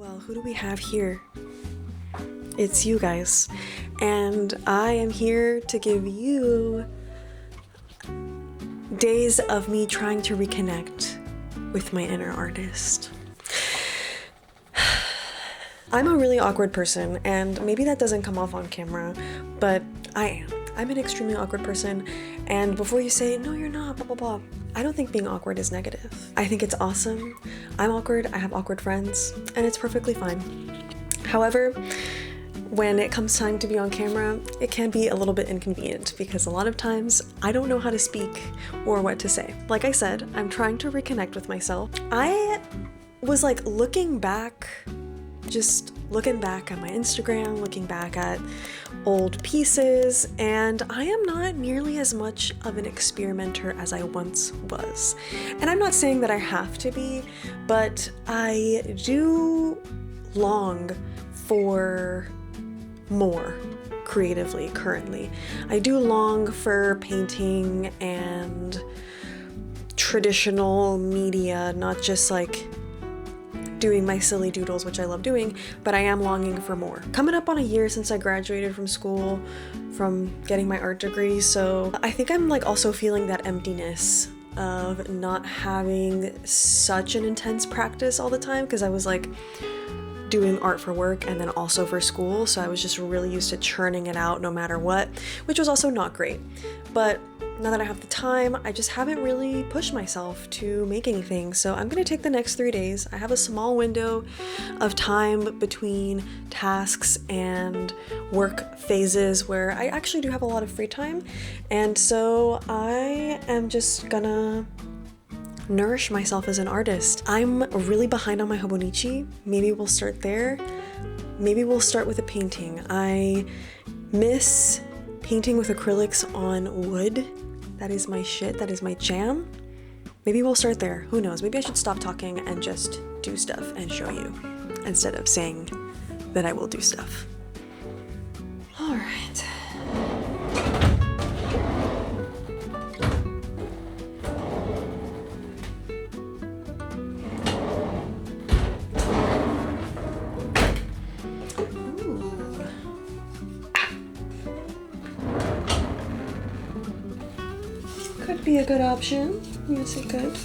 Well, who do we have here? It's you guys. And I am here to give you days of me trying to reconnect with my inner artist. I'm a really awkward person, and maybe that doesn't come off on camera, but I am. I'm an extremely awkward person, and before you say, no, you're not, blah, blah, blah, I don't think being awkward is negative. I think it's awesome. I'm awkward, I have awkward friends, and it's perfectly fine. However, when it comes time to be on camera, it can be a little bit inconvenient because a lot of times I don't know how to speak or what to say. Like I said, I'm trying to reconnect with myself. I was like looking back at my Instagram, looking back at old pieces, and I am not nearly as much of an experimenter as I once was. And I'm not saying that I have to be, but I do long for more creatively currently. I do long for painting and traditional media, not just like doing my silly doodles, which I love doing, but I am longing for more. Coming up on a year since I graduated from school, from getting my art degree, so I think I'm like also feeling that emptiness of not having such an intense practice all the time, because I was like doing art for work and then also for school, so I was just really used to churning it out no matter what, which was also not great. But now that I have the time, I just haven't really pushed myself to make anything, so I'm gonna take the next 3 days. I have a small window of time between tasks and work phases where I actually do have a lot of free time, and so I am just gonna nourish myself as an artist. I'm really behind on my Hobonichi. Maybe we'll start there. Maybe we'll start with a painting. I miss painting with acrylics on wood. That is my shit, that is my jam. Maybe we'll start there, who knows? Maybe I should stop talking and just do stuff and show you, instead of saying that I will do stuff. All right. Could be a good option. Yes, it could.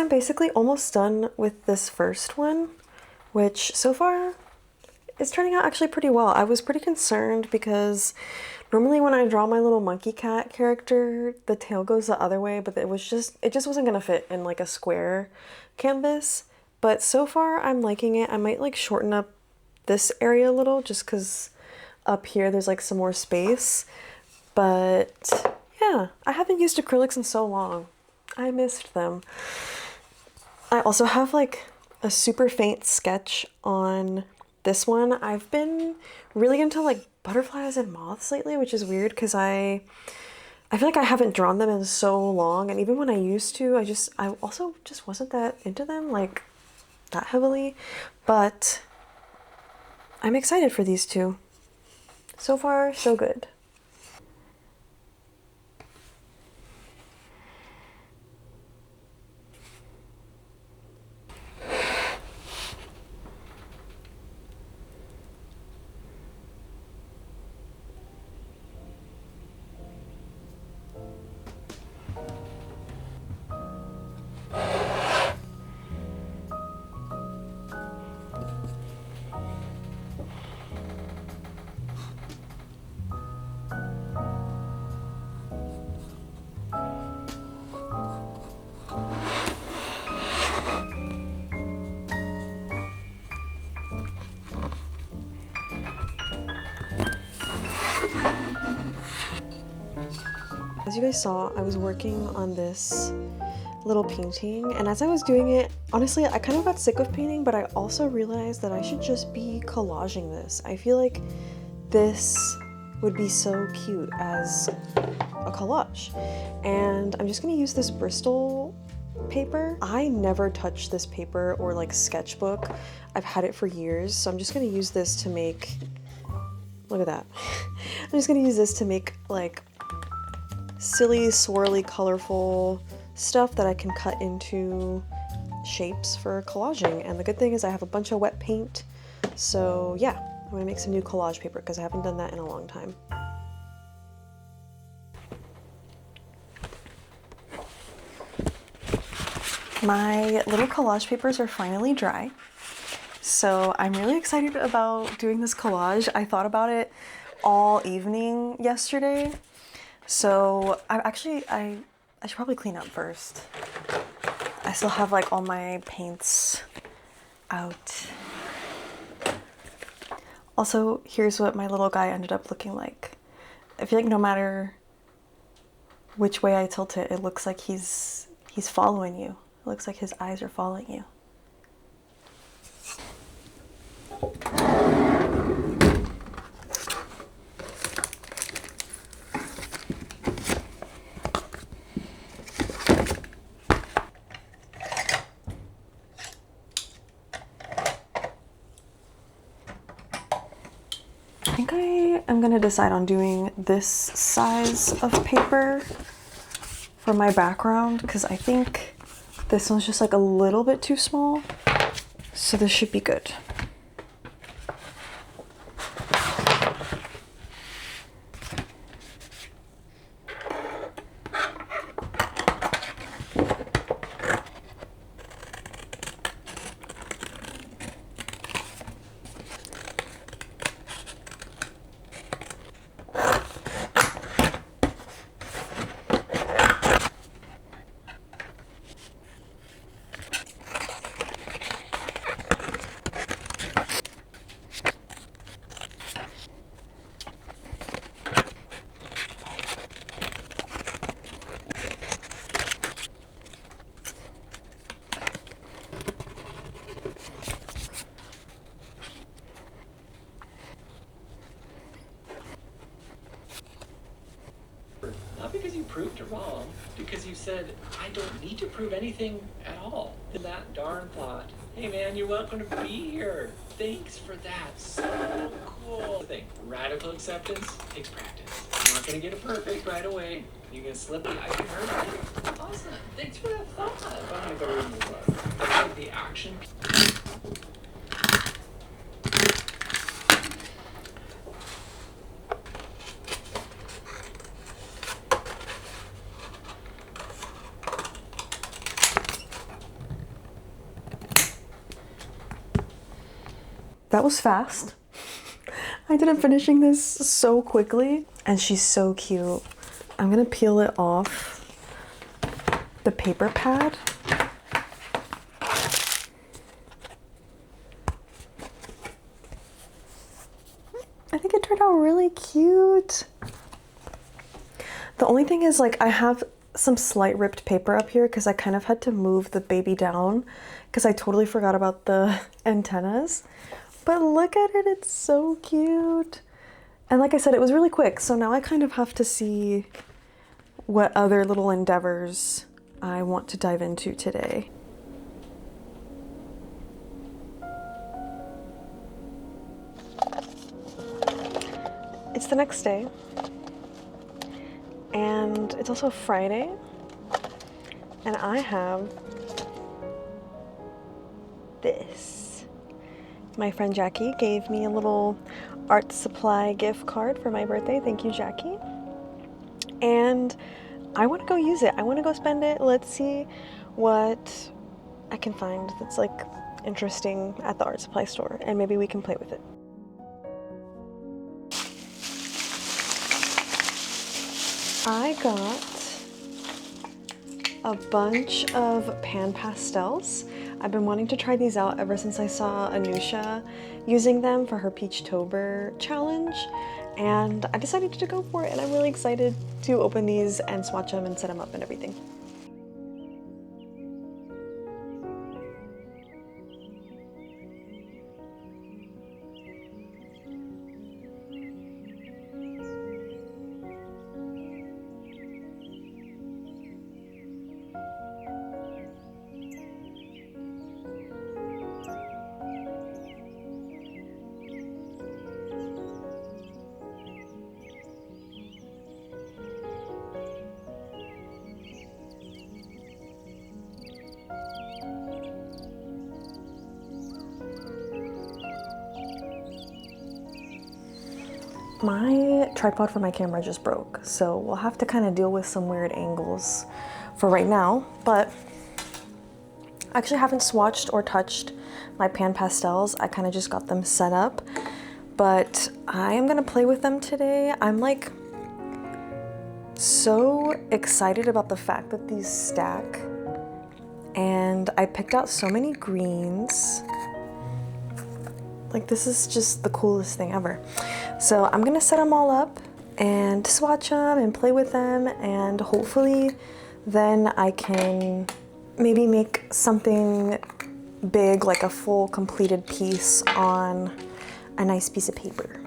I'm basically almost done with this first one, which so far is turning out actually pretty well. I was pretty concerned because normally when I draw my little monkey cat character, the tail goes the other way, but it just wasn't gonna fit in like a square canvas. But so far I'm liking it. I might like shorten up this area a little just because up here there's like some more space. But yeah, I haven't used acrylics in so long. I missed them. I also have like a super faint sketch on this one. I've been really into like butterflies and moths lately, which is weird because I feel like I haven't drawn them in so long, and even when I used to, I also just wasn't that into them like that heavily. But I'm excited for these two. So far, so good. As you guys saw, I was working on this little painting, and as I was doing it, honestly, I kind of got sick of painting, but I also realized that I should just be collaging this. I feel like this would be so cute as a collage. And I'm just gonna use this Bristol paper. I never touch this paper or like sketchbook. I've had it for years, so I'm just gonna use this to make, look at that. I'm just gonna use this to make like silly, swirly, colorful stuff that I can cut into shapes for collaging. And the good thing is I have a bunch of wet paint, so yeah, I'm gonna make some new collage paper because I haven't done that in a long time. My little collage papers are finally dry, so I'm really excited about doing this collage. I thought about it all evening yesterday, so I should probably clean up first. I still have like all my paints out. Also, here's what my little guy ended up looking like. I feel like no matter which way I tilt it, it looks like he's following you. It looks like his eyes are following you. I think I am gonna decide on doing this size of paper for my background because I think this one's just like a little bit too small, so this should be good. Not because you proved her wrong, because you said, I don't need to prove anything at all. And that darn thought, hey man, you're welcome to be here. Thanks for that. So cool. The thing, radical acceptance takes practice. You're not gonna get it perfect right away. You're gonna slip it. I can hurt it. Awesome. Thanks for that thought. I'm gonna go remove the action. That was fast. I ended up finishing this so quickly, and she's so cute. I'm gonna peel it off the paper pad. I think it turned out really cute. The only thing is, like, I have some slight ripped paper up here because I kind of had to move the baby down because I totally forgot about the antennas. But look at it, it's so cute. And like I said, it was really quick, so now I kind of have to see what other little endeavors I want to dive into today. It's the next day, and it's also Friday, and I have this. My friend Jackie gave me a little art supply gift card for my birthday. Thank you, Jackie. And I want to go use it. I want to go spend it. Let's see what I can find that's like interesting at the art supply store, and maybe we can play with it. I got a bunch of pan pastels. I've been wanting to try these out ever since I saw Anusha using them for her Peachtober challenge, and I decided to go for it, and I'm really excited to open these and swatch them and set them up and everything. My tripod for my camera just broke, so we'll have to kind of deal with some weird angles for right now, but I actually haven't swatched or touched my pan pastels. I kind of just got them set up, but I am gonna play with them today. I'm like so excited about the fact that these stack, and I picked out so many greens. Like, this is just the coolest thing ever. So I'm gonna set them all up and swatch them and play with them, and hopefully then I can maybe make something big, like a full completed piece on a nice piece of paper.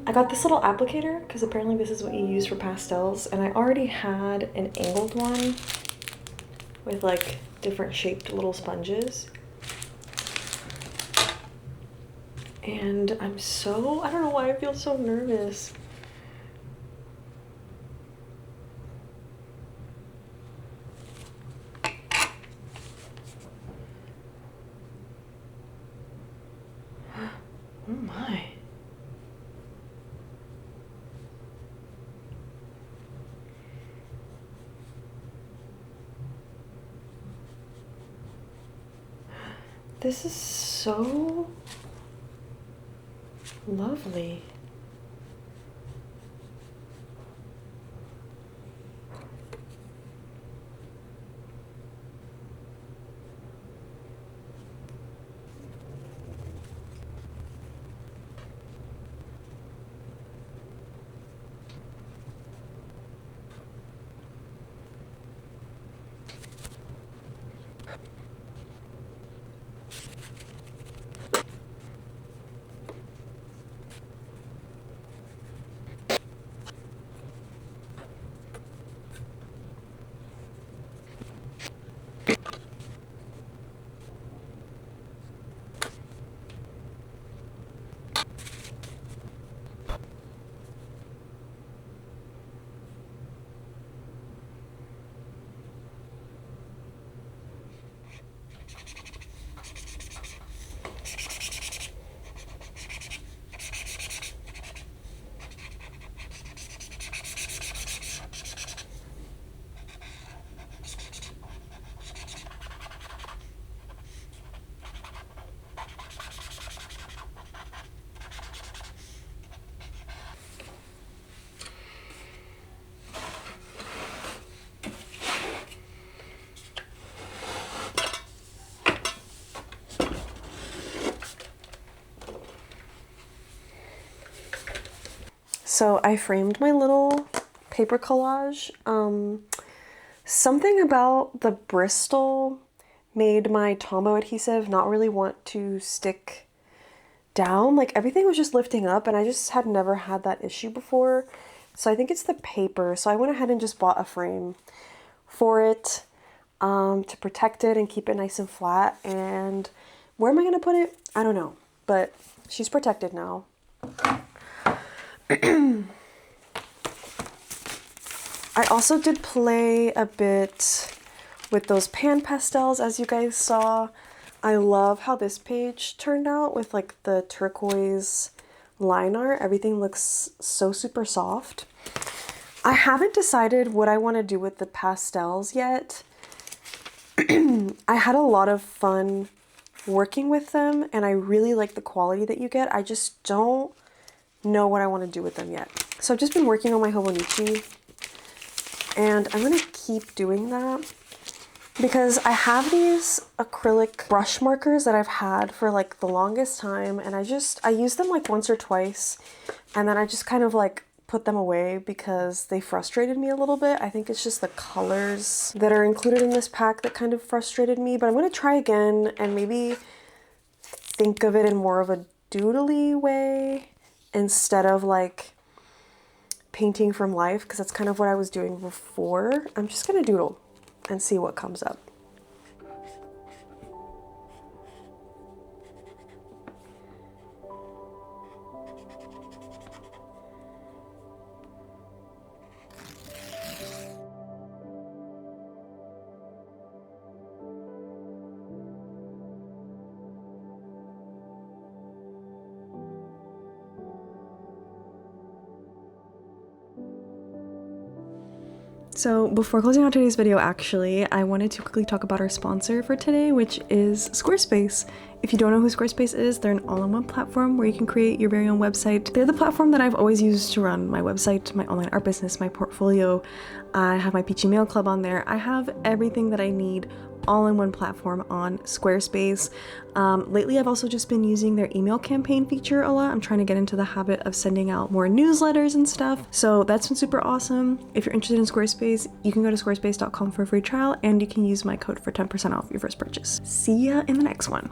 I got this little applicator because apparently this is what you use for pastels, and I already had an angled one with like different shaped little sponges. And I don't know why I feel so nervous. Oh my. This is so lovely. So I framed my little paper collage. Something about the Bristol made my Tombow adhesive not really want to stick down. Like everything was just lifting up and I just had never had that issue before. So I think it's the paper. So I went ahead and just bought a frame for it to protect it and keep it nice and flat. And where am I gonna put it? I don't know, but she's protected now. I also did play a bit with those pan pastels, as you guys saw. I love how this page turned out with like the turquoise line art. Everything looks so super soft. I haven't decided what I want to do with the pastels yet. I had a lot of fun working with them and I really like the quality that you get. I just don't know what I want to do with them yet. So I've just been working on my Hobonichi and I'm going to keep doing that because I have these acrylic brush markers that I've had for like the longest time and I used them like once or twice and then I just kind of like put them away because they frustrated me a little bit. I think it's just the colors that are included in this pack that kind of frustrated me, but I'm going to try again and maybe think of it in more of a doodly way instead of like painting from life, because that's kind of what I was doing before. I'm just gonna doodle and see what comes up. So before closing out today's video, actually, I wanted to quickly talk about our sponsor for today, which is Squarespace. If you don't know who Squarespace is, they're an all-in-one platform where you can create your very own website. They're the platform that I've always used to run my website, my online art business, my portfolio. I have my Peachy Mail Club on there. I have everything that I need all in one platform on Squarespace. Lately, I've also just been using their email campaign feature a lot. I'm trying to get into the habit of sending out more newsletters and stuff. So that's been super awesome. If you're interested in Squarespace, you can go to squarespace.com for a free trial and you can use my code for 10% off your first purchase. See ya in the next one.